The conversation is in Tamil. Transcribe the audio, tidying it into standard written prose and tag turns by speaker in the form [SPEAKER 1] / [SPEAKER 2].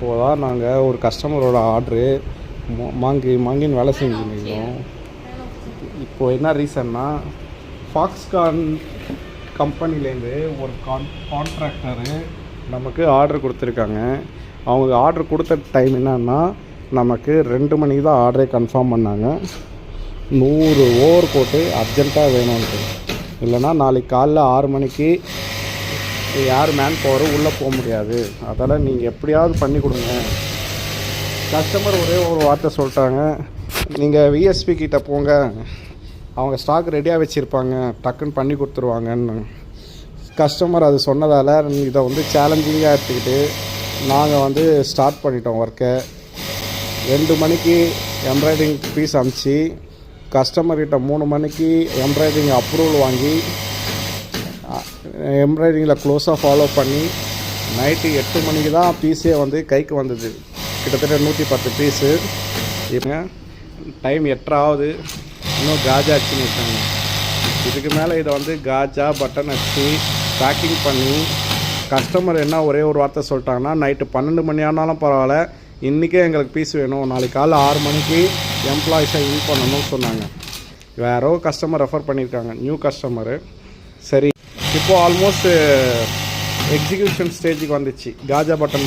[SPEAKER 1] இப்போது தான் நாங்கள் ஒரு கஸ்டமரோட ஆர்டரு வாங்கின்னு வேலை செஞ்சுருந்தோம். இப்போது என்ன ரீசன்னா, ஃபாக்ஸ்கான் கம்பெனிலேருந்து ஒரு கான்ட்ராக்டரு நமக்கு ஆர்டர் கொடுத்துருக்காங்க. அவங்க ஆர்டர் கொடுத்த டைம் என்னன்னா, நமக்கு 2 மணிக்கு தான் ஆர்டரே கன்ஃபார்ம் பண்ணாங்க. 100 ஓவர் கோட்டு அர்ஜெண்ட்டாக வேணும்ன்ட்டு. இல்லைனா நாளைக்கு காலைல 6 மணிக்கு யார் மேன் பவர் உள்ளே போக முடியாது. அதெல்லாம் நீங்கள் எப்படியாவது பண்ணி கொடுங்க. கஸ்டமர் ஒரே ஒரு வார்த்தை சொல்லிட்டாங்க, நீங்கள் விஎஸ்பி கிட்டே போங்க, அவங்க ஸ்டாக் ரெடியாக வச்சுருப்பாங்க, டக்குன்னு பண்ணி கொடுத்துருவாங்கன்னு. கஸ்டமர் அது சொன்னதால் இதை சேலஞ்சிங்காக எடுத்துக்கிட்டு நாங்கள் ஸ்டார்ட் பண்ணிட்டோம் ஒர்க்கை. 2 மணிக்கு எம்ப்ராய்டிங் பீஸ் அனுப்பிச்சி கஸ்டமர்கிட்ட 3 மணிக்கு எம்ப்ராய்டிங் அப்ரூவல் வாங்கி எம்ப்ராய்டிங்கில் க்ளோஸாக ஃபாலோ பண்ணி நைட்டு 8 மணிக்கு தான் பீஸே கைக்கு வந்தது. கிட்டத்தட்ட 110 பீஸு. இப்போ டைம் 8 ஆகுது, இன்னும் காஜா அடிச்சுன்னு இருக்காங்க. இதுக்கு மேலே இதை காஜா பட்டன் அடிச்சு பேக்கிங் பண்ணி கஸ்டமர் என்ன ஒரே ஒரு வார்த்தை சொல்லிட்டாங்கன்னா, நைட்டு 12 மணி ஆனாலும் பரவாயில்ல, இன்றைக்கே எங்களுக்கு பீஸ் வேணும், நாளைக்கு காலைல 6 மணிக்கு எம்ப்ளாயிஸை இன் பண்ணணும்னு சொன்னாங்க. வேறோ கஸ்டமர் ரெஃபர் பண்ணியிருக்காங்க, நியூ கஸ்டமரு. சரி, இப்போது ஆல்மோஸ்ட் எக்ஸிக்யூஷன் ஸ்டேஜுக்கு வந்துச்சு. காஜா பட்டன்